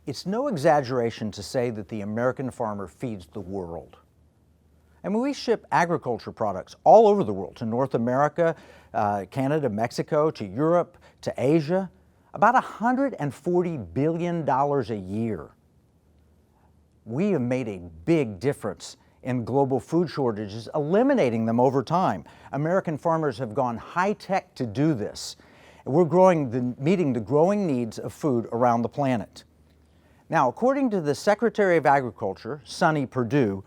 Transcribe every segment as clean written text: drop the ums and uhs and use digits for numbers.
It's no exaggeration to say that the American farmer feeds the world. I mean, we ship agriculture products all over the world, to North America, Canada, Mexico, to Europe, to Asia, about $140 billion a year. We have made a big difference in global food shortages, eliminating them over time. American farmers have gone high-tech to do this. We're meeting the growing needs of food around the planet. Now, according to the Secretary of Agriculture, Mitzi Purdue,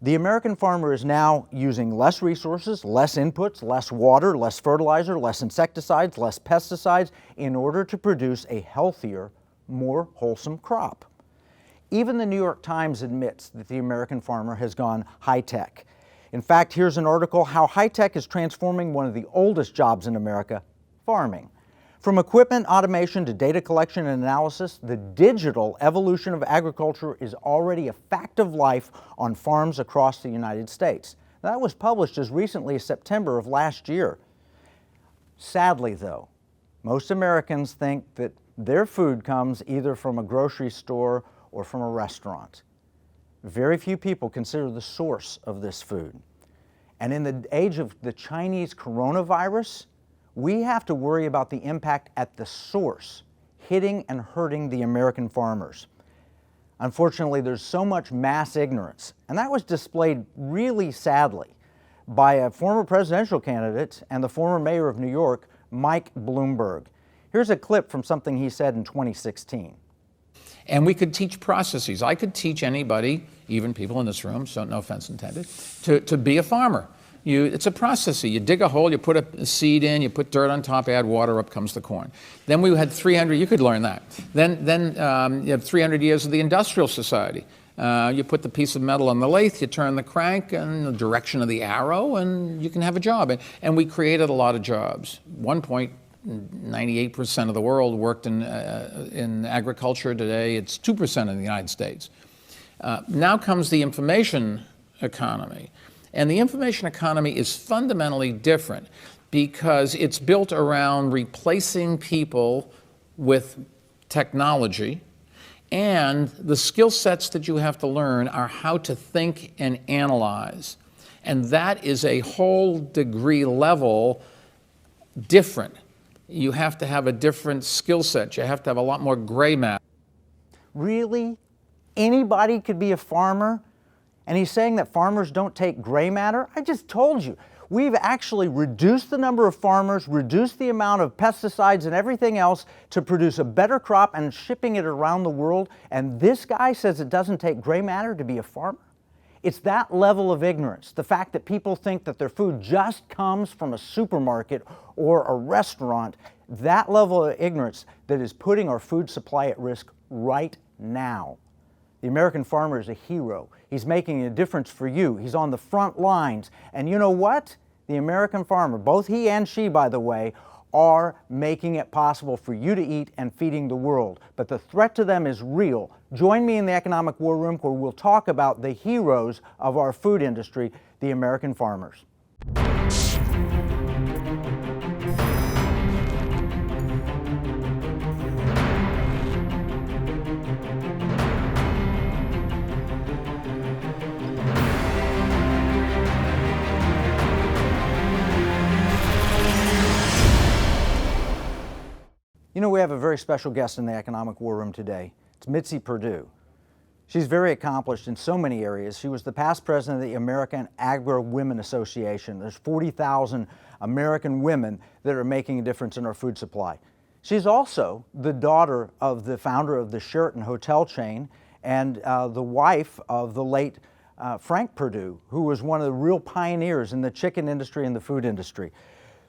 the American farmer is now using less resources, less inputs, less water, less fertilizer, less insecticides, less pesticides in order to produce a healthier, more wholesome crop. Even the New York Times admits that the American farmer has gone high-tech. In fact, here's an article, How High-Tech is Transforming One of the Oldest Jobs in America, Farming. From equipment automation to data collection and analysis, the digital evolution of agriculture is already a fact of life on farms across the United States. That was published as recently as September of last year. Sadly, though, most Americans think that their food comes either from a grocery store or from a restaurant. Very few people consider the source of this food. And in the age of the Chinese coronavirus, we have to worry about the impact at the source, hitting and hurting the American farmers. Unfortunately, there's so much mass ignorance, and that was displayed really sadly by a former presidential candidate and the former mayor of New York, Mike Bloomberg. Here's a clip from something he said in 2016. And we could teach processes. I could teach anybody, even people in this room, so no offense intended, to be a farmer. It's a process. You dig a hole, you put a seed in, you put dirt on top, add water, up comes the corn. Then we had 300, you could learn that. Then you have 300 years of the industrial society. You put the piece of metal on the lathe, you turn the crank in the direction of the arrow, and you can have a job. And we created a lot of jobs. 98% of the world worked in agriculture. Today, it's 2% in the United States. Now comes the information economy. And the information economy is fundamentally different because it's built around replacing people with technology, and the skill sets that you have to learn are how to think and analyze. And that is a whole degree level different. You have to have a different skill set. You have to have a lot more gray matter. Really? Anybody could be a farmer? And he's saying that farmers don't take gray matter? I just told you, we've actually reduced the number of farmers, reduced the amount of pesticides and everything else to produce a better crop and shipping it around the world. And this guy says it doesn't take gray matter to be a farmer? It's that level of ignorance, the fact that people think that their food just comes from a supermarket or a restaurant, that level of ignorance that is putting our food supply at risk right now. The American farmer is a hero. He's making a difference for you. He's on the front lines. And you know what? The American farmer, both he and she, by the way, are making it possible for you to eat and feeding the world. But the threat to them is real. Join me in the Economic War Room where we'll talk about the heroes of our food industry, the American farmers. You know, we have a very special guest in the Economic War Room today. It's Mitzi Purdue. She's very accomplished in so many areas. She was the past president of the American Agri-Women Association. There's 40,000 American women that are making a difference in our food supply. She's also the daughter of the founder of the Sheraton hotel chain and the wife of the late Frank Purdue, who was one of the real pioneers in the chicken industry and the food industry.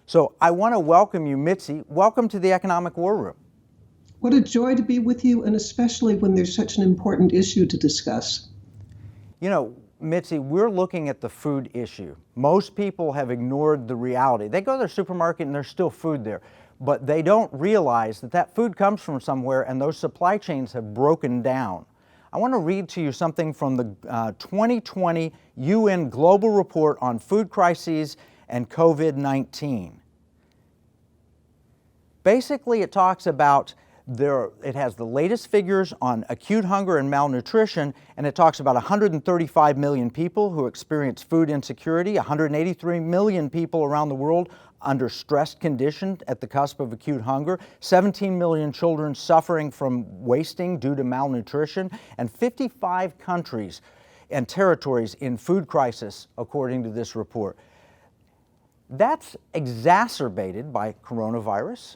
So I want to welcome you, Mitzi. Welcome to the Economic War Room. What a joy to be with you, and especially when there's such an important issue to discuss. You know, Mitzi, we're looking at the food issue. Most people have ignored the reality. They go to their supermarket and there's still food there, but they don't realize that that food comes from somewhere and those supply chains have broken down. I want to read to you something from the 2020 UN Global Report on Food Crises and COVID-19. Basically, it talks about It has the latest figures on acute hunger and malnutrition, and it talks about 135 million people who experience food insecurity, 183 million people around the world under stressed conditions at the cusp of acute hunger, 17 million children suffering from wasting due to malnutrition, and 55 countries and territories in food crisis, according to this report. That's exacerbated by coronavirus,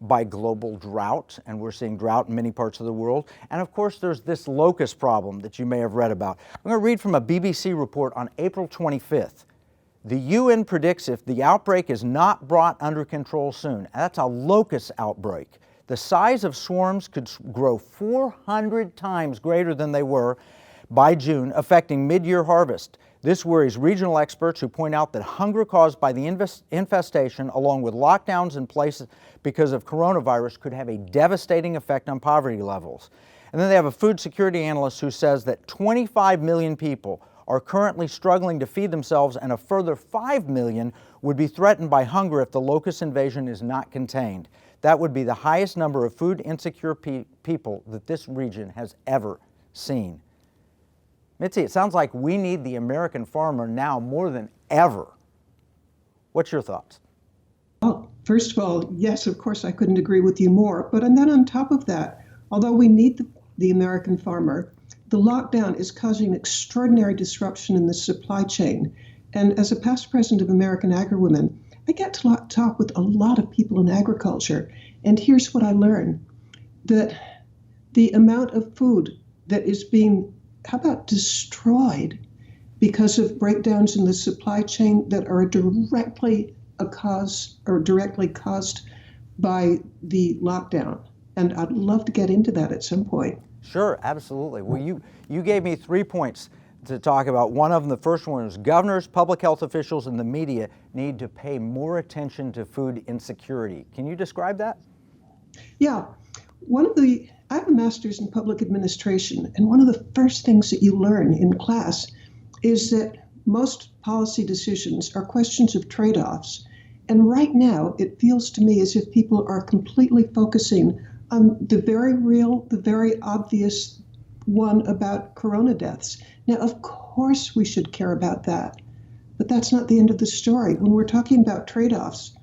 by global drought, and we're seeing drought in many parts of the world. And of course, there's this locust problem that you may have read about. I'm going to read from a BBC report on April 25th. The UN predicts if the outbreak is not brought under control soon, that's a locust outbreak, the size of swarms could grow 400 times greater than they were by June, affecting mid-year harvest. This worries regional experts who point out that hunger caused by the infestation, along with lockdowns in place because of coronavirus, could have a devastating effect on poverty levels. And then they have a food security analyst who says that 25 million people are currently struggling to feed themselves, and a further 5 million would be threatened by hunger if the locust invasion is not contained. That would be the highest number of food insecure people that this region has ever seen. Mitzi, it sounds like we need the American farmer now more than ever. What's your thoughts? Well, first of all, yes, of course, I couldn't agree with you more. But and then on top of that, although we need the American farmer, the lockdown is causing extraordinary disruption in the supply chain. And as a past president of American Agriwomen, I get to talk with a lot of people in agriculture. And here's what I learned, that the amount of food that is being, how about destroyed because of breakdowns in the supply chain that are directly caused by the lockdown. And I'd love to get into that at some point. Sure, absolutely. Well, you gave me 3 points to talk about. One of them, the first one, is governors, public health officials, and the media need to pay more attention to food insecurity. Can you describe that? Yeah. I have a master's in public administration, and one of the first things that you learn in class is that most policy decisions are questions of trade-offs. And right now, it feels to me as if people are completely focusing on the very real, the very obvious one about corona deaths. Now, of course, we should care about that, but that's not the end of the story. When we're talking about trade-offs,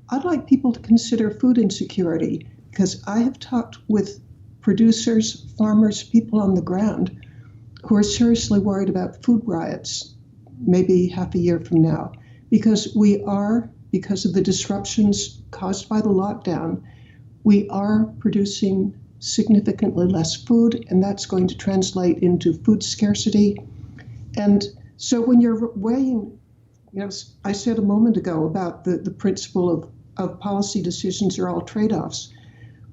I'd like people to consider food insecurity, because I have talked with producers, farmers, people on the ground who are seriously worried about food riots, maybe half a year from now, because because of the disruptions caused by the lockdown, we are producing significantly less food, and that's going to translate into food scarcity. And so when you're weighing, I said a moment ago about the principle of policy decisions are all trade-offs.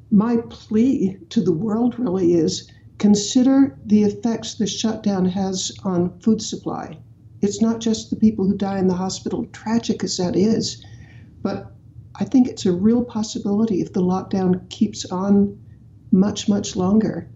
My plea to the world really is consider the effects the shutdown has on food supply. It's not just the people who die in the hospital, tragic as that is, but I think it's a real possibility if the lockdown keeps on much, much longer,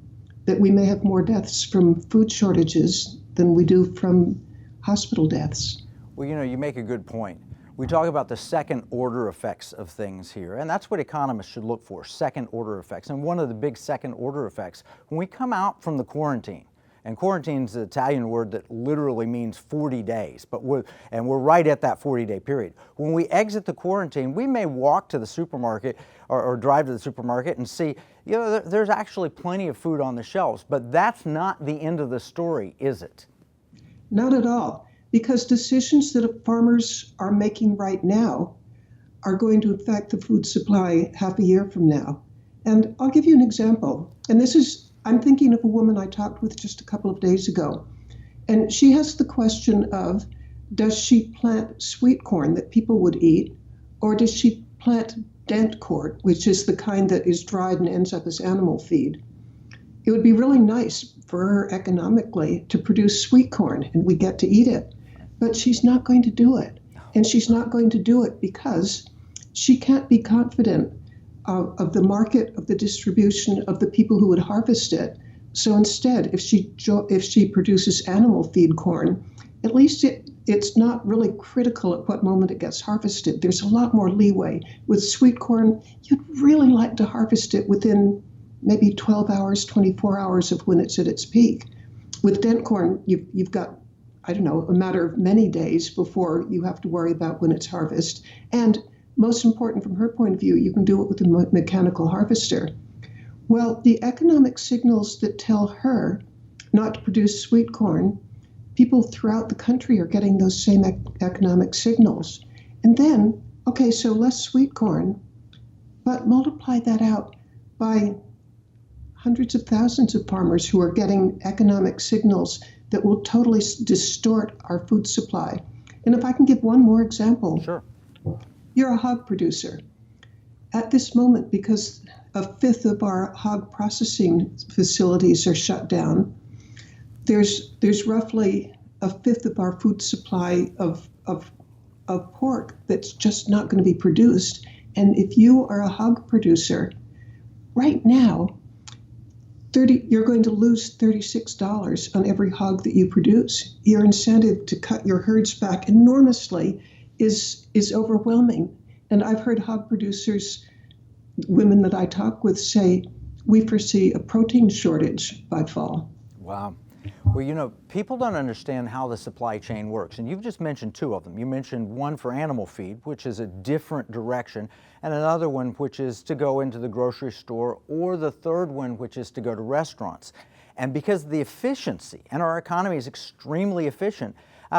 that we may have more deaths from food shortages than we do from hospital deaths. Well, you make a good point. We talk about the second order effects of things here, and that's what economists should look for, second order effects. And one of the big second order effects, when we come out from the quarantine, and quarantine is the Italian word that literally means 40 days, we're right at that 40-day period. When we exit the quarantine, we may walk to the supermarket or drive to the supermarket and see, there's actually plenty of food on the shelves, but that's not the end of the story, is it? Not at all, because decisions that farmers are making right now are going to affect the food supply half a year from now. And I'll give you an example, and I'm thinking of a woman I talked with just a couple of days ago, and she has the question of, does she plant sweet corn that people would eat, or does she plant dent corn, which is the kind that is dried and ends up as animal feed? It would be really nice for her economically to produce sweet corn, and we get to eat it, but she's not going to do it. And she's not going to do it because she can't be confident of the market, of the distribution, of the people who would harvest it. So instead, if she produces animal feed corn, at least it's not really critical at what moment it gets harvested. There's a lot more leeway. With sweet corn, you'd really like to harvest it within maybe 12 hours, 24 hours of when it's at its peak. With dent corn, you've got, I don't know, a matter of many days before you have to worry about when it's harvested. And most important from her point of view, you can do it with a mechanical harvester. Well, the economic signals that tell her not to produce sweet corn, people throughout the country are getting those same economic signals. And then, okay, so less sweet corn, but multiply that out by hundreds of thousands of farmers who are getting economic signals that will totally distort our food supply. And if I can give one more example. Sure. You're a hog producer. At this moment, because a fifth of our hog processing facilities are shut down, there's roughly a fifth of our food supply of pork that's just not going to be produced. And if you are a hog producer, right now, you're going to lose $36 on every hog that you produce. Your incentive to cut your herds back enormously is overwhelming. And I've heard hog producers, women that I talk with, say, we foresee a protein shortage by fall. Wow. Well, you know, people don't understand how the supply chain works. And you've just mentioned two of them. You mentioned one for animal feed, which is a different direction, and another one which is to go into the grocery store, or the third one which is to go to restaurants. And because of the efficiency, and our economy is extremely efficient,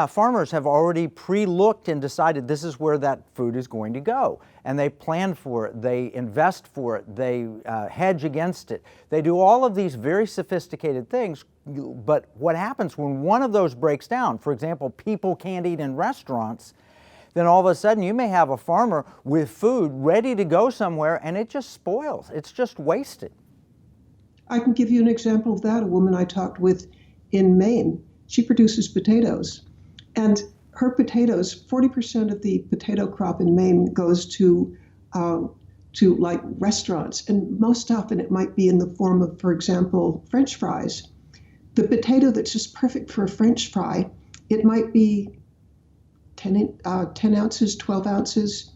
farmers have already pre-looked and decided this is where that food is going to go. And they plan for it, they invest for it, they hedge against it. They do all of these very sophisticated things, but what happens when one of those breaks down, for example, people can't eat in restaurants, then all of a sudden you may have a farmer with food ready to go somewhere and it just spoils, it's just wasted. I can give you an example of that. A woman I talked with in Maine, she produces potatoes. And her potatoes, 40% of the potato crop in Maine goes to like restaurants. And most often it might be in the form of, for example, French fries. The potato that's just perfect for a French fry, it might be 10 ounces, 12 ounces.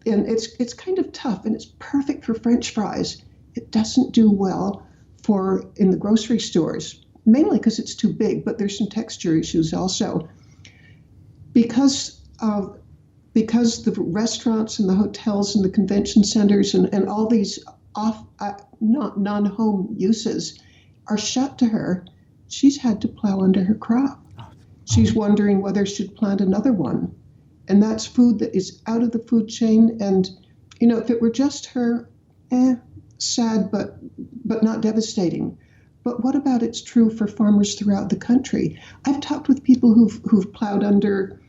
And it's kind of tough and it's perfect for French fries. It doesn't do well in the grocery stores, mainly because it's too big, but there's some texture issues also. Because the restaurants and the hotels and the convention centers and all these non-home uses are shut to her, she's had to plow under her crop. She's wondering whether she should plant another one. And that's food that is out of the food chain. And, you know, if it were just her, sad, but not devastating. But what about it's true for farmers throughout the country? I've talked with people who've plowed under,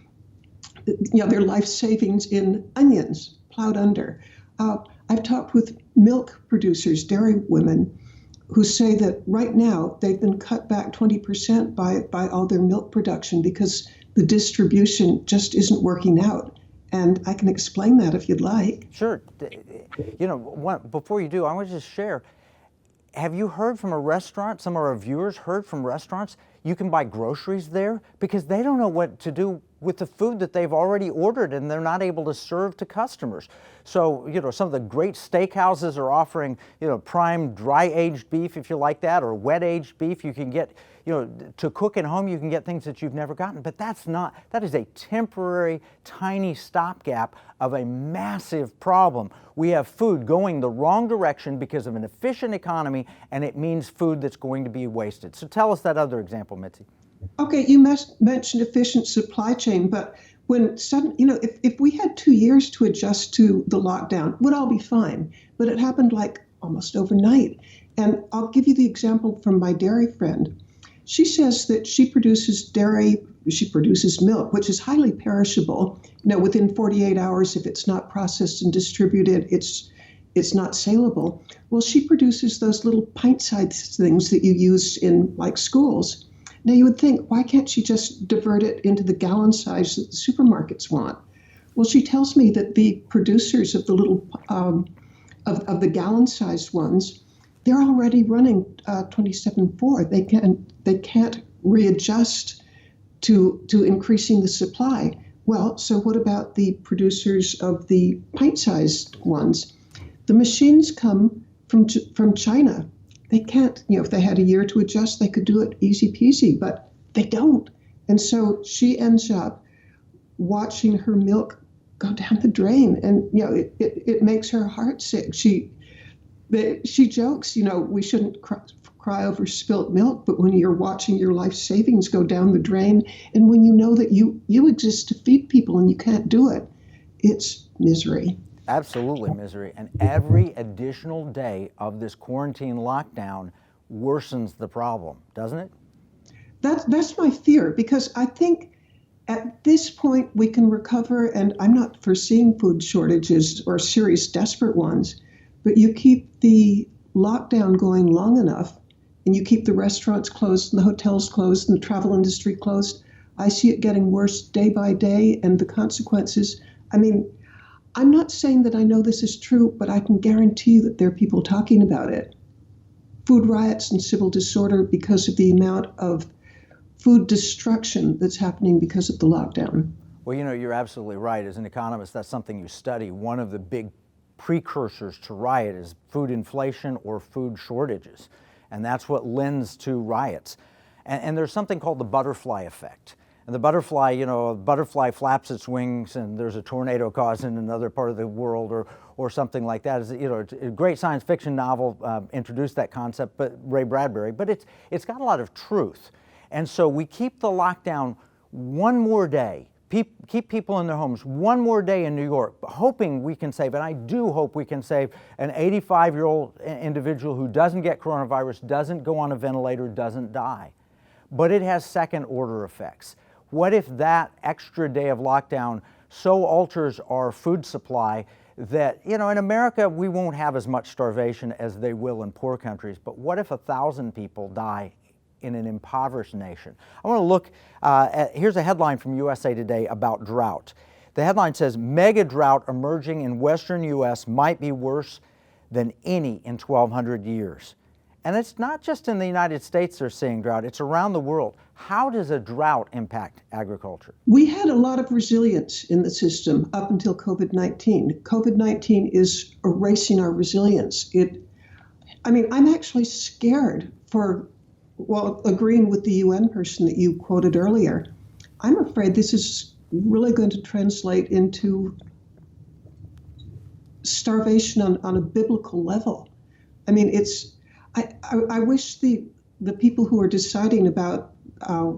you know, their life savings in onions, plowed under. I've talked with milk producers, dairy women, who say that right now they've been cut back 20% by all their milk production because the distribution just isn't working out. And I can explain that if you'd like. Sure. You know, before you do, I want to just share, have you heard from a restaurant, some of our viewers heard from restaurants, you can buy groceries there because they don't know what to do with the food that they've already ordered and they're not able to serve to customers. So, you know, some of the great steakhouses are offering, you know, prime dry-aged beef, if you like that, or wet-aged beef. You can get, you know, to cook at home, you can get things that you've never gotten. But that is a temporary, tiny stopgap of a massive problem. We have food going the wrong direction because of an efficient economy, and it means food that's going to be wasted. So tell us that other example, Mitzi. Okay, you mentioned efficient supply chain, but if we had 2 years to adjust to the lockdown, we'd all be fine. But it happened like almost overnight. And I'll give you the example from my dairy friend. She says that she produces milk, which is highly perishable. You know, within 48 hours, if it's not processed and distributed, it's not saleable. Well, she produces those little pint-sized things that you use in like schools. Now you would think, why can't she just divert it into the gallon size that the supermarkets want? Well, she tells me that the producers of the little of the gallon-sized ones, they're already running 27.4. They can't readjust to increasing the supply. Well, so what about the producers of the pint-sized ones? The machines come from China. They can't, if they had a year to adjust, they could do it easy peasy, but they don't. And so she ends up watching her milk go down the drain, and it makes her heart sick. She jokes, we shouldn't cry over spilt milk, but when you're watching your life savings go down the drain, and when you know that you exist to feed people and you can't do it, it's misery. Absolutely misery. And every additional day of this quarantine lockdown worsens the problem, doesn't it? That's my fear, because I think at this point we can recover, and I'm not foreseeing food shortages or serious desperate ones, but you keep the lockdown going long enough and you keep the restaurants closed and the hotels closed and the travel industry closed, I see it getting worse day by day, and the consequences, I'm not saying that I know this is true, but I can guarantee you that there are people talking about it. Food riots and civil disorder because of the amount of food destruction that's happening because of the lockdown. Well, you're absolutely right. As an economist, that's something you study. One of the big precursors to riot is food inflation or food shortages. And that's what lends to riots. And there's something called the butterfly effect. And the butterfly, a butterfly flaps its wings and there's a tornado caused in another part of the world or something like that. It's a great science fiction novel introduced that concept, but Ray Bradbury, but it's got a lot of truth. And so we keep the lockdown one more day, keep people in their homes one more day in New York, hoping we can save, and I do hope we can save an 85-year-old individual who doesn't get coronavirus, doesn't go on a ventilator, doesn't die. But it has second order effects. What if that extra day of lockdown so alters our food supply that, in America, we won't have as much starvation as they will in poor countries, but what if 1,000 people die in an impoverished nation? I want to look here's a headline from USA Today about drought. The headline says, mega drought emerging in western U.S. might be worse than any in 1,200 years. And it's not just in the United States they're seeing drought, it's around the world. How does a drought impact agriculture? We had a lot of resilience in the system up until COVID-19. COVID-19 is erasing our resilience. I'm actually scared agreeing with the UN person that you quoted earlier. I'm afraid this is really going to translate into starvation on a biblical level. I wish the people who are deciding about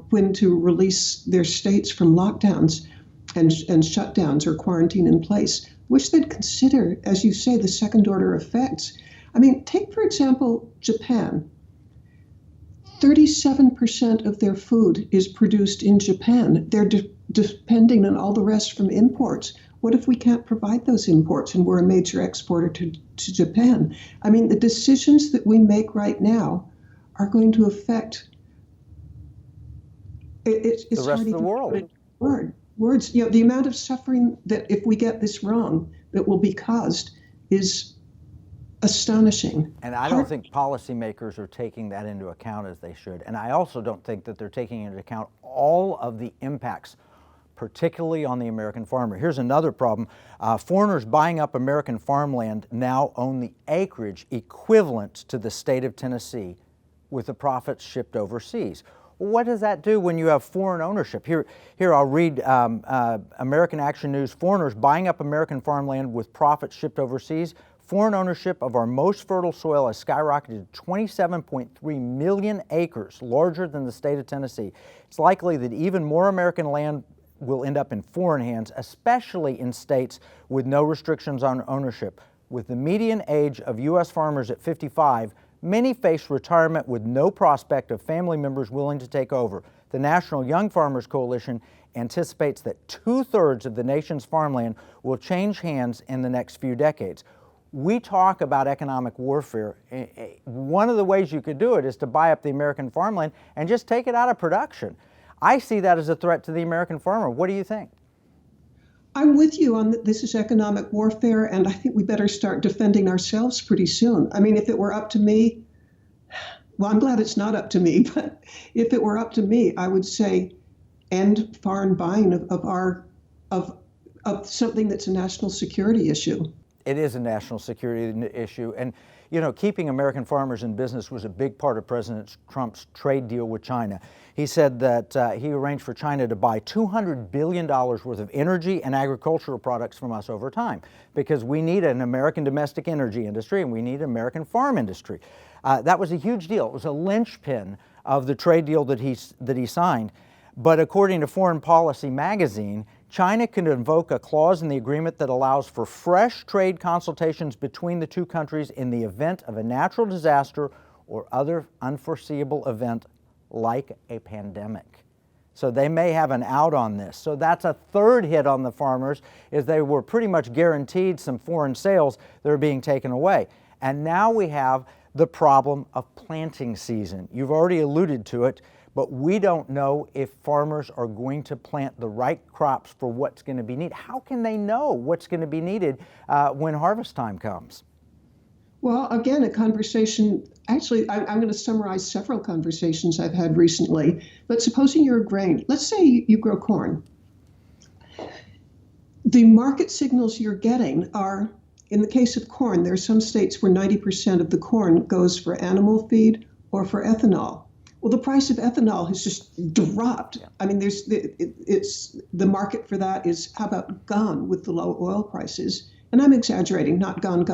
when to release their states from lockdowns and shutdowns or quarantine in place, wish they'd consider, as you say, the second order effects. Take, for example, Japan. 37% of their food is produced in Japan. They're depending on all the rest from imports. What if we can't provide those imports and we're a major exporter to Japan? The decisions that we make right now are going to affect it's the rest of the world. Words, the amount of suffering that if we get this wrong that will be caused is astonishing. And I don't think policymakers are taking that into account as they should. And I also don't think that they're taking into account all of the impacts, particularly on the American farmer. Here's another problem. Foreigners buying up American farmland now own the acreage equivalent to the state of Tennessee with the profits shipped overseas. What does that do when you have foreign ownership? Here I'll read American Action News. Foreigners buying up American farmland with profits shipped overseas. Foreign ownership of our most fertile soil has skyrocketed to 27.3 million acres, larger than the state of Tennessee. It's likely that even more American land will end up in foreign hands, especially in states with no restrictions on ownership. With the median age of U.S. farmers at 55, many face retirement with no prospect of family members willing to take over. The National Young Farmers Coalition anticipates that 2/3 of the nation's farmland will change hands in the next few decades. We talk about economic warfare. One of the ways you could do it is to buy up the American farmland and just take it out of production. I see that as a threat to the American farmer. What do you think? I'm with you on that. This is economic warfare, and I think we better start defending ourselves pretty soon. If it were up to me, well, I'm glad it's not up to me, but if it were up to me, I would say end foreign buying of something that's a national security issue. It is a national security issue. And, you know, keeping American farmers in business was a big part of President Trump's trade deal with China. He said that he arranged for China to buy $200 billion worth of energy and agricultural products from us over time, because we need an American domestic energy industry and we need an American farm industry. That was a huge deal. It was a linchpin of the trade deal that he signed. But according to Foreign Policy magazine, China can invoke a clause in the agreement that allows for fresh trade consultations between the two countries in the event of a natural disaster or other unforeseeable event like a pandemic. So they may have an out on this. So that's a third hit on the farmers, is they were pretty much guaranteed some foreign sales that are being taken away. And now we have the problem of planting season. You've already alluded to it, but we don't know if farmers are going to plant the right crops for what's going to be needed. How can they know what's going to be needed when harvest time comes? Well, again, a conversation, actually, I'm going to summarize several conversations I've had recently. But supposing you're a grain, let's say you grow corn. The market signals you're getting are, in the case of corn, there are some states where 90% of the corn goes for animal feed or for ethanol. Well, the price of ethanol has just dropped. Yeah. I mean, it's the market for that is how about gone with the low oil prices? And I'm exaggerating, not gone,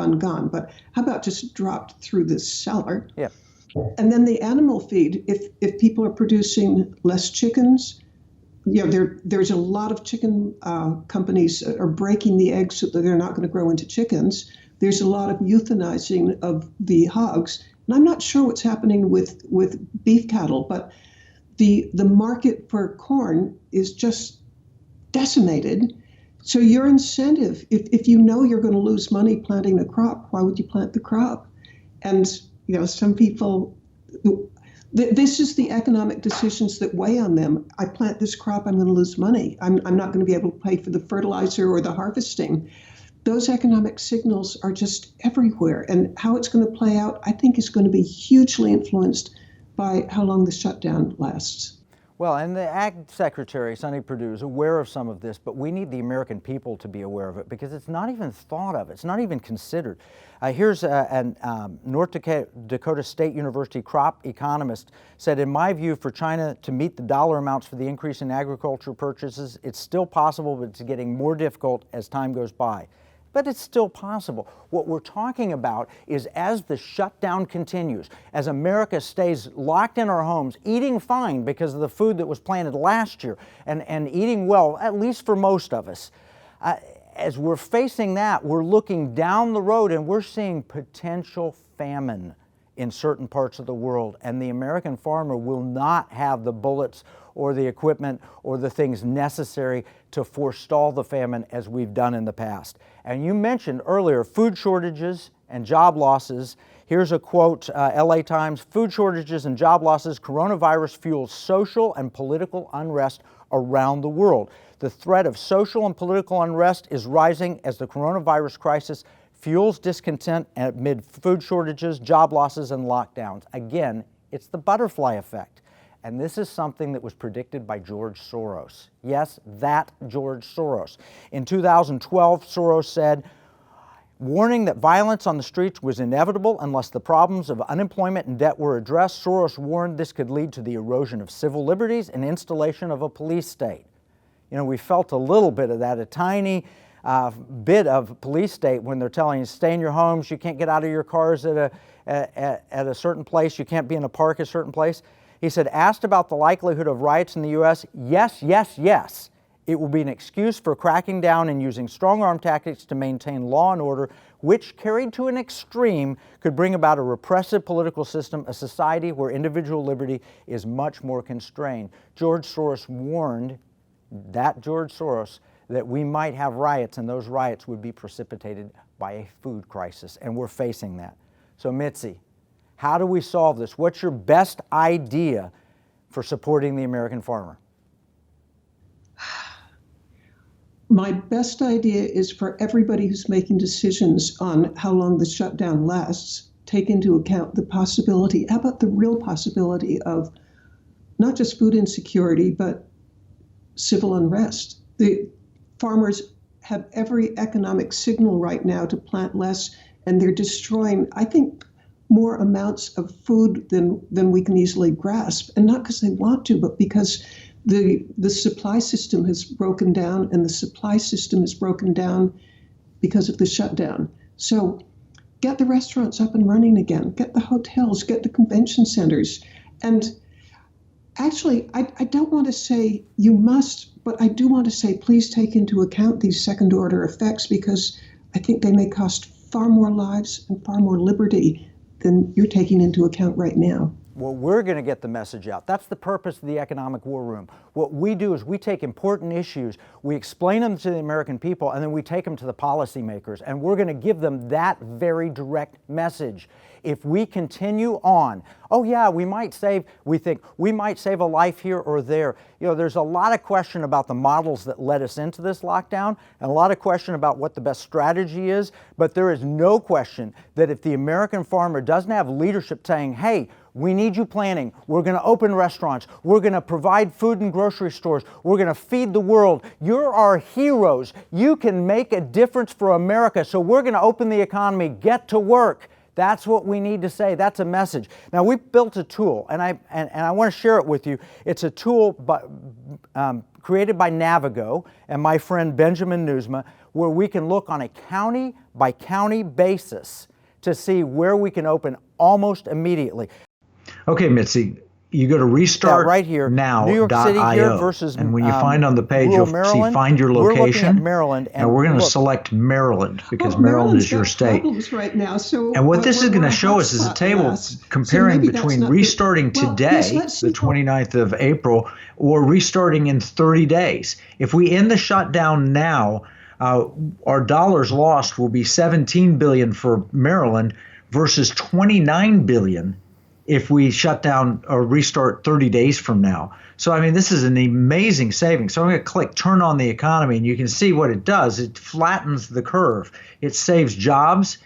but how about just dropped through the cellar? Yeah. And then the animal feed, if people are producing less chickens, you know, there's a lot of chicken companies are breaking the eggs so that they're not going to grow into chickens. There's a lot of euthanizing of the hogs. And I'm not sure what's happening with beef cattle, but the market for corn is just decimated. So your incentive, if you know you're going to lose money planting the crop, why would you plant the crop? And, you know, some people, this is the economic decisions that weigh on them. I plant this crop, I'm going to lose money. I'm not going to be able to pay for the fertilizer or the harvesting. Those economic signals are just everywhere. And how it's going to play out, I think, is going to be hugely influenced by how long the shutdown lasts. Well, and the Ag Secretary, Mitzi Purdue, is aware of some of this, but we need the American people to be aware of it because it's not even thought of. It's not even considered. Here's North Dakota State University crop economist said, in my view, for China to meet the dollar amounts for the increase in agriculture purchases, it's still possible, but it's getting more difficult as time goes by. But it's still possible. What we're talking about is as the shutdown continues, as America stays locked in our homes, eating fine because of the food that was planted last year, and eating well, at least for most of us, as we're facing that, we're looking down the road and we're seeing potential famine in certain parts of the world, and the American farmer will not have the bullets or the equipment or the things necessary to forestall the famine as we've done in the past. And you mentioned earlier food shortages and job losses. Here's a quote, LA Times, food shortages and job losses, coronavirus fuels social and political unrest around the world. The threat of social and political unrest is rising as the coronavirus crisis fuels discontent amid food shortages, job losses, and lockdowns. Again, it's the butterfly effect. And this is something that was predicted by George Soros. Yes, that George Soros. In 2012, Soros said, warning that violence on the streets was inevitable unless the problems of unemployment and debt were addressed. Soros warned this could lead to the erosion of civil liberties and installation of a police state. You know, we felt a little bit of that, a tiny bit of police state when they're telling you, stay in your homes, you can't get out of your cars at a certain place, you can't be in a park at a certain place. He said, asked about the likelihood of riots in the U.S., yes, yes, yes. It will be an excuse for cracking down and using strong-arm tactics to maintain law and order, which, carried to an extreme, could bring about a repressive political system, a society where individual liberty is much more constrained. George Soros warned, that George Soros, that we might have riots, and those riots would be precipitated by a food crisis, and we're facing that. So, Mitzi, how do we solve this? What's your best idea for supporting the American farmer? My best idea is for everybody who's making decisions on how long the shutdown lasts, take into account the possibility, how about the real possibility of not just food insecurity, but civil unrest. The farmers have every economic signal right now to plant less, and they're destroying, I think, more amounts of food than we can easily grasp. And not because they want to, but because the supply system has broken down, and the supply system is broken down because of the shutdown. So get the restaurants up and running again, get the hotels, get the convention centers. And actually, I don't want to say you must, but I do want to say please take into account these second order effects, because I think they may cost far more lives and far more liberty than you're taking into account right now. Well, we're going to get the message out. That's the purpose of the Economic War Room. What we do is we take important issues, we explain them to the American people, and then we take them to the policymakers, and we're going to give them that very direct message. If we continue on, oh yeah, we think we might save a life here or there. You know, there's a lot of question about the models that led us into this lockdown, and a lot of question about what the best strategy is, but there is no question that if the American farmer doesn't have leadership saying, hey, we need you planning. We're going to open restaurants. We're going to provide food in grocery stores. We're going to feed the world. You're our heroes. You can make a difference for America. So we're going to open the economy. Get to work. That's what we need to say. That's a message. Now, we built a tool, and I want to share it with you. It's a tool created by Navigo and my friend Benjamin Newsma, where we can look on a county-by-county basis to see where we can open almost immediately. Okay, Mitzi, you go to restart right here, now. New York City here versus and when you find on the page, you'll Maryland, see find your location. We're looking at Maryland, and we're going to select Maryland because Maryland is your state. Right now, so and what this is going to show us is a table comparing between restarting today, the 29th of April, or restarting in 30 days. If we end the shutdown now, our dollars lost will be $17 billion for Maryland versus $29 billion if we shut down or restart 30 days from now. So, I mean, this is an amazing savings. So I'm going to click Turn on the Economy, and you can see what it does. It flattens the curve. It saves jobs,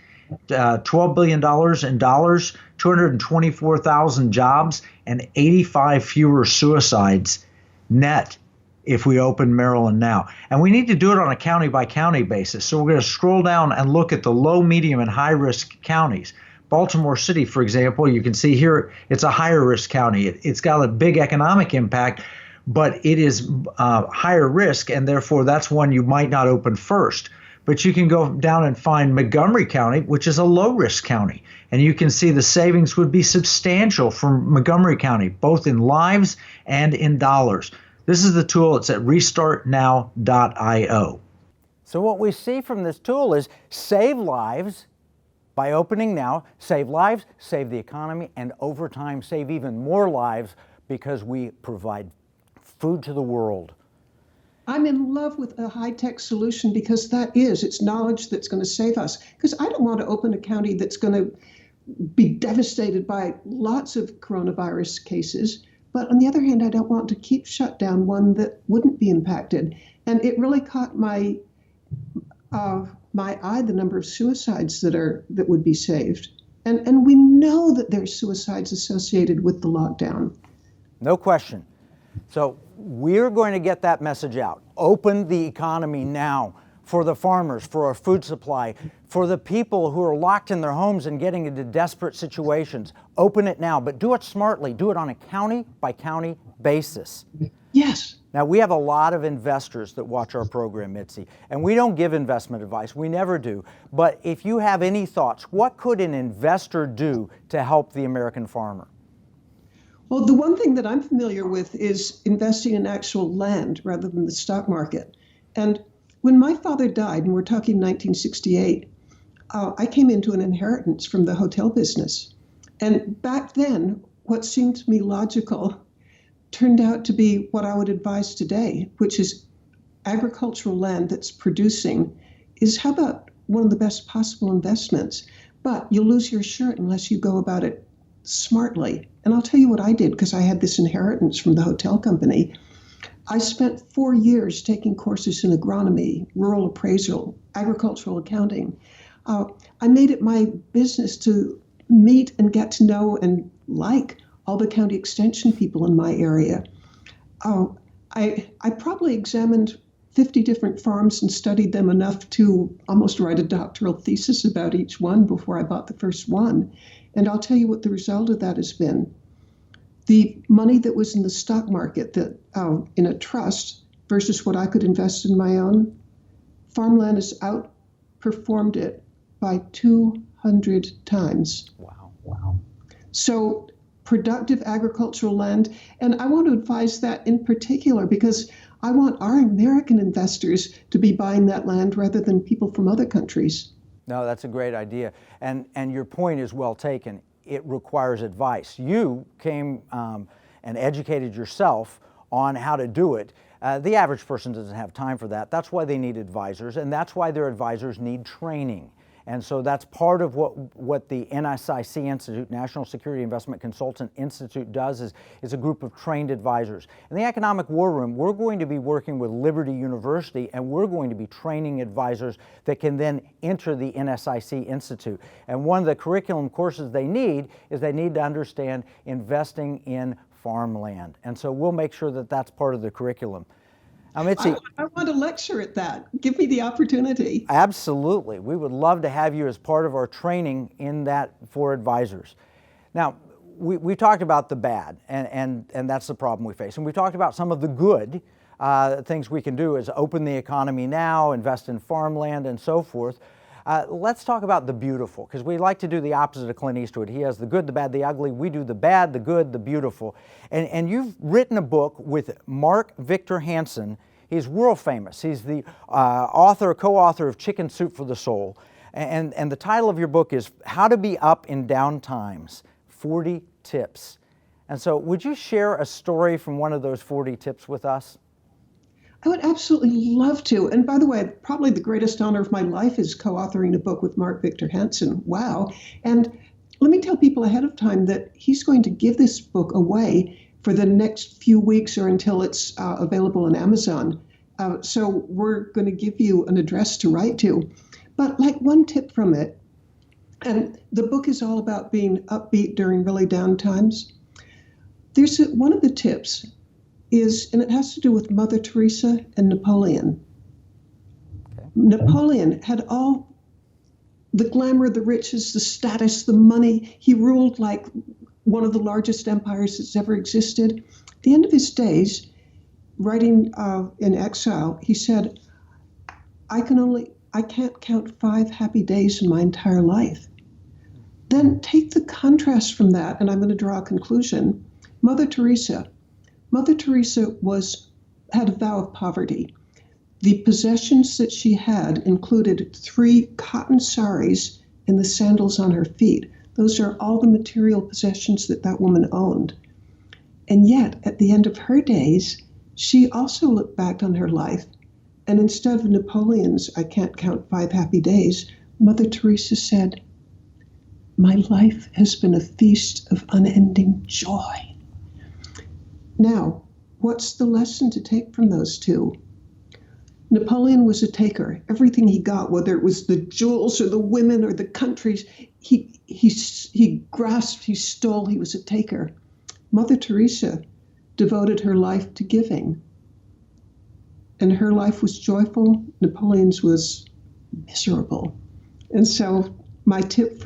$12 billion in dollars, 224,000 jobs, and 85 fewer suicides net if we open Maryland now. And we need to do it on a county-by-county basis. So we're going to scroll down and look at the low, medium, and high-risk counties. Baltimore City, for example, you can see here it's a higher risk county. It's got a big economic impact, but it is higher risk, and therefore that's one you might not open first. But you can go down and find Montgomery County, which is a low risk county, and you can see the savings would be substantial for Montgomery County, both in lives and in dollars. This is the tool. It's at restartnow.io. So what we see from this tool is save lives by opening now, save lives, save the economy, and over time save even more lives because we provide food to the world. I'm in love with a high-tech solution because it's knowledge that's going to save us. Because I don't want to open a county that's going to be devastated by lots of coronavirus cases. But on the other hand, I don't want to keep shut down one that wouldn't be impacted. And it really caught my eye, the number of suicides that would be saved. And we know that there's suicides associated with the lockdown. No question. So we're going to get that message out. Open the economy now for the farmers, for our food supply, for the people who are locked in their homes and getting into desperate situations. Open it now, but do it smartly. Do it on a county-by-county basis. Yes. Now, we have a lot of investors that watch our program, Mitzi, and we don't give investment advice. We never do. But if you have any thoughts, what could an investor do to help the American farmer? Well, the one thing that I'm familiar with is investing in actual land rather than the stock market. And when my father died, and we're talking 1968, I came into an inheritance from the hotel business. And back then, what seemed to me logical turned out to be what I would advise today, which is agricultural land that's producing is how about one of the best possible investments. But you'll lose your shirt unless you go about it smartly. And I'll tell you what I did, because I had this inheritance from the hotel company. I spent 4 years taking courses in agronomy, rural appraisal, agricultural accounting. I made it my business to meet and get to know and like all the county extension people in my area. I probably examined 50 different farms and studied them enough to almost write a doctoral thesis about each one before I bought the first one. And I'll tell you what the result of that has been. The money that was in the stock market that in a trust versus what I could invest in my own, farmland has outperformed it by 200 times. Wow. So productive agricultural land, and I want to advise that in particular because I want our American investors to be buying that land rather than people from other countries. No, that's a great idea. And your point is well taken. It requires advice. You came and educated yourself on how to do it. The average person doesn't have time for that. That's why they need advisors, and that's why their advisors need training. And so that's part of what the NSIC Institute, National Security Investment Consultant Institute, does is a group of trained advisors. In the Economic War Room, we're going to be working with Liberty University, and we're going to be training advisors that can then enter the NSIC Institute. And one of the curriculum courses they need to understand investing in farmland. And so we'll make sure that that's part of the curriculum. Mitzi, I want to lecture at that. Give me the opportunity. Absolutely. We would love to have you as part of our training in that for advisors. Now, we talked about the bad, and that's the problem we face. And we talked about some of the good things we can do is open the economy now, invest in farmland, and so forth. Let's talk about the beautiful, because we like to do the opposite of Clint Eastwood. He has the good, the bad, the ugly. We do the bad, the good, the beautiful. And you've written a book with Mark Victor Hansen. He's world famous. He's the co-author of Chicken Soup for the Soul. And the title of your book is How to Be Up in Down Times, 40 Tips. And so would you share a story from one of those 40 tips with us? I would absolutely love to. And by the way, probably the greatest honor of my life is co-authoring a book with Mark Victor Hansen. Wow. And let me tell people ahead of time that he's going to give this book away for the next few weeks or until it's available on Amazon. So we're going to give you an address to write to. But like one tip from it, and the book is all about being upbeat during really down times. There's one of the tips is, and it has to do with Mother Teresa and Napoleon. Okay. Napoleon had all the glamour, the riches, the status, the money. He ruled like one of the largest empires that's ever existed. At the end of his days, writing in exile, he said, I can't count 5 happy days in my entire life. Then take the contrast from that, and I'm going to draw a conclusion. Mother Teresa had a vow of poverty. The possessions that she had included 3 cotton saris and the sandals on her feet. Those are all the material possessions that woman owned. And yet, at the end of her days, she also looked back on her life, and instead of Napoleon's, I can't count 5 happy days, Mother Teresa said, my life has been a feast of unending joy. Now, what's the lesson to take from those two? Napoleon was a taker. Everything he got, whether it was the jewels or the women or the countries, he grasped, he stole, he was a taker. Mother Teresa devoted her life to giving. And her life was joyful. Napoleon's was miserable. And so my tip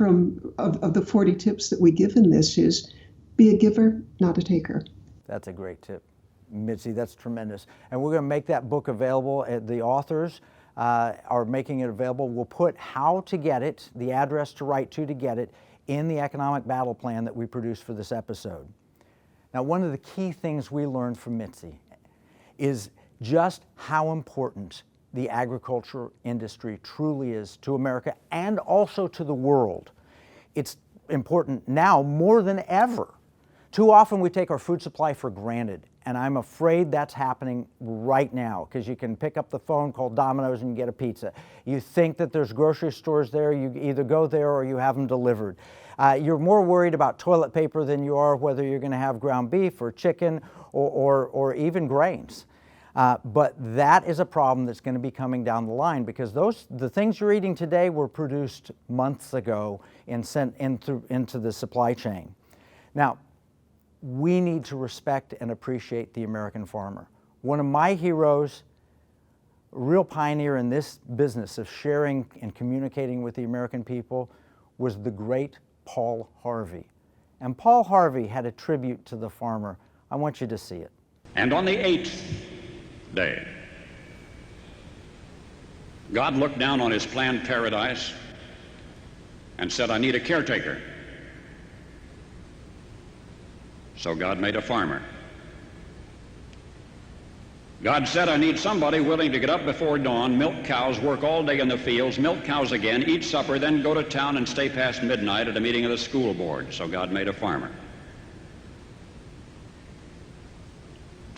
of the 40 tips that we give in this is be a giver, not a taker. That's a great tip, Mitzi. That's tremendous. And we're going to make that book available. The authors are making it available. We'll put how to get it, the address to write to get it, in the economic battle plan that we produced for this episode. Now, one of the key things we learned from Mitzi is just how important the agriculture industry truly is to America and also to the world. It's important now more than ever. Too often we take our food supply for granted, and I'm afraid that's happening right now because you can pick up the phone, call Domino's, and you get a pizza. You think that there's grocery stores there, you either go there or you have them delivered. You're more worried about toilet paper than you are whether you're going to have ground beef or chicken or even grains. But that is a problem that's going to be coming down the line because the things you're eating today were produced months ago and sent into the supply chain. Now, we need to respect and appreciate the American farmer. One of my heroes, a real pioneer in this business of sharing and communicating with the American people, was the great Paul Harvey. And Paul Harvey had a tribute to the farmer. I want you to see it. And on the 8th day, God looked down on his planned paradise and said, I need a caretaker. So God made a farmer. God said, I need somebody willing to get up before dawn, milk cows, work all day in the fields, milk cows again, eat supper, then go to town and stay past midnight at a meeting of the school board. So God made a farmer.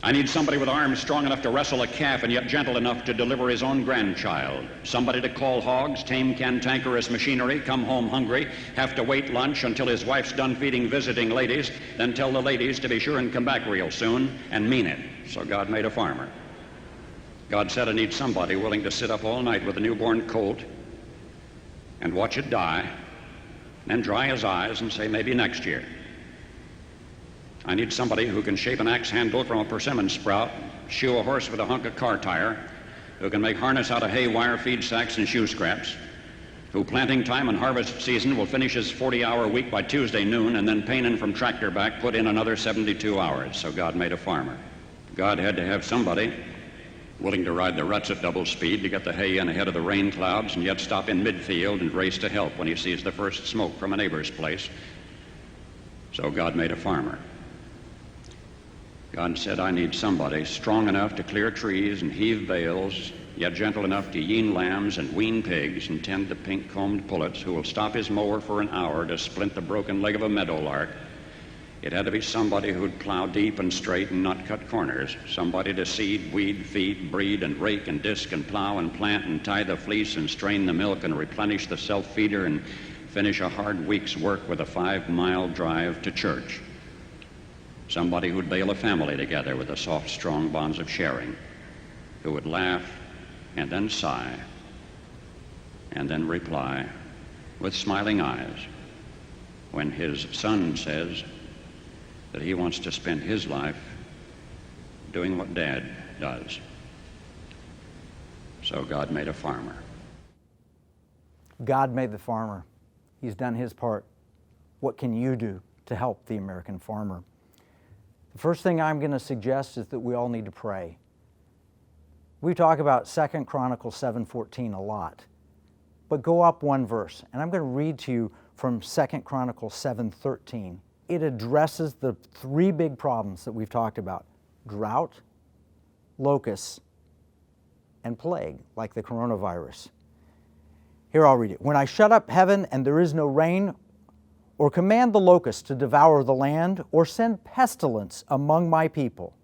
I need somebody with arms strong enough to wrestle a calf and yet gentle enough to deliver his own grandchild. Somebody to call hogs, tame cantankerous machinery, come home hungry, have to wait lunch until his wife's done feeding visiting ladies, then tell the ladies to be sure and come back real soon and mean it. So God made a farmer. God said, I need somebody willing to sit up all night with a newborn colt and watch it die, then dry his eyes and say, maybe next year. I need somebody who can shape an axe handle from a persimmon sprout, shoe a horse with a hunk of car tire, who can make harness out of hay, wire, feed sacks, and shoe scraps, who planting time and harvest season will finish his 40-hour week by Tuesday noon and then painin' from tractor back put in another 72 hours. So God made a farmer. God had to have somebody willing to ride the ruts at double speed to get the hay in ahead of the rain clouds and yet stop in midfield and race to help when he sees the first smoke from a neighbor's place. So God made a farmer. God said, I need somebody strong enough to clear trees and heave bales, yet gentle enough to yean lambs and wean pigs and tend the pink-combed pullets, who will stop his mower for an hour to splint the broken leg of a meadowlark. It had to be somebody who'd plow deep and straight and not cut corners, somebody to seed, weed, feed, breed, and rake and disc and plow and plant and tie the fleece and strain the milk and replenish the self-feeder and finish a hard week's work with a 5-mile drive to church. Somebody who'd bail a family together with the soft, strong bonds of sharing, who would laugh and then sigh and then reply with smiling eyes when his son says that he wants to spend his life doing what Dad does. So God made a farmer. God made the farmer. He's done his part. What can you do to help the American farmer? The first thing I'm going to suggest is that we all need to pray. We talk about 2 Chronicles 7:14 a lot, but go up one verse, and I'm going to read to you from 2 Chronicles 7:13. It addresses the three big problems that we've talked about: drought, locusts, and plague, like the coronavirus. Here, I'll read it. When I shut up heaven and there is no rain, or command the locusts to devour the land, or send pestilence among my people,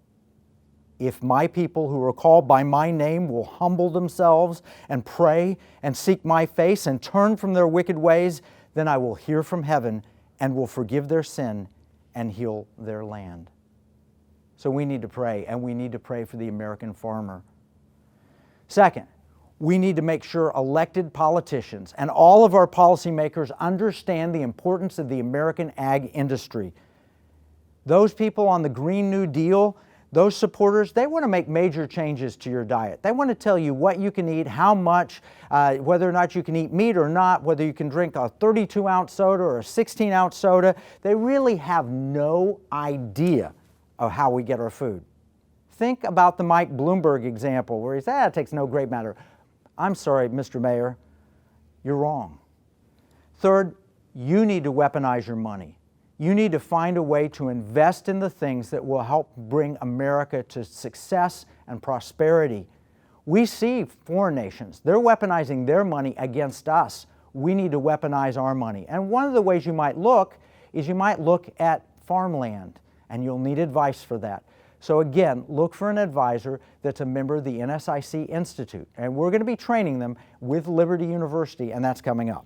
if my people who are called by my name will humble themselves and pray and seek my face and turn from their wicked ways, then I will hear from heaven and will forgive their sin and heal their land. So we need to pray, and we need to pray for the American farmer. Second, we need to make sure elected politicians and all of our policymakers understand the importance of the American ag industry. Those people on the Green New Deal, those supporters, they want to make major changes to your diet. They want to tell you what you can eat, how much, whether or not you can eat meat or not, whether you can drink a 32-ounce soda or a 16-ounce soda. They really have no idea of how we get our food. Think about the Mike Bloomberg example where he said, it takes no great matter. I'm sorry, Mr. Mayor, you're wrong. Third, you need to weaponize your money. You need to find a way to invest in the things that will help bring America to success and prosperity. We see foreign nations, they're weaponizing their money against us. We need to weaponize our money. And one of the ways you might look is you might look at farmland, and you'll need advice for that. So again, look for an advisor that's a member of the NSIC Institute. And we're going to be training them with Liberty University, and that's coming up.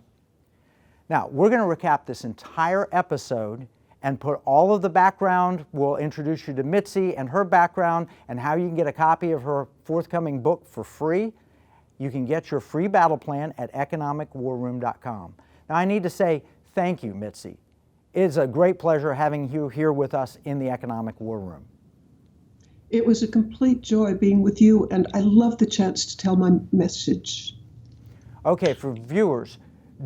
Now, we're going to recap this entire episode and put all of the background. We'll introduce you to Mitzi and her background and how you can get a copy of her forthcoming book for free. You can get your free battle plan at economicwarroom.com. Now, I need to say thank you, Mitzi. It's a great pleasure having you here with us in the Economic War Room. It was a complete joy being with you, and I love the chance to tell my message. Okay, for viewers,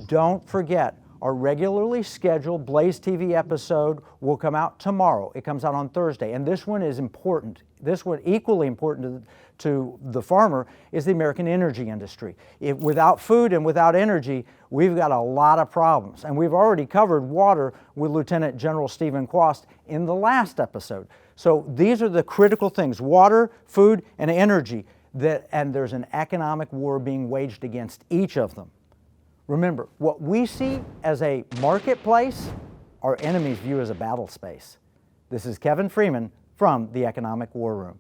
don't forget, our regularly scheduled Blaze TV episode will come out tomorrow. It comes out on Thursday, and this one is important. This one, equally important to the farmer, is the American energy industry. Without food and without energy, we've got a lot of problems. And we've already covered water with Lieutenant General Stephen Quast in the last episode. So these are the critical things: water, food, and energy. And there's an economic war being waged against each of them. Remember, what we see as a marketplace, our enemies view as a battle space. This is Kevin Freeman from the Economic War Room.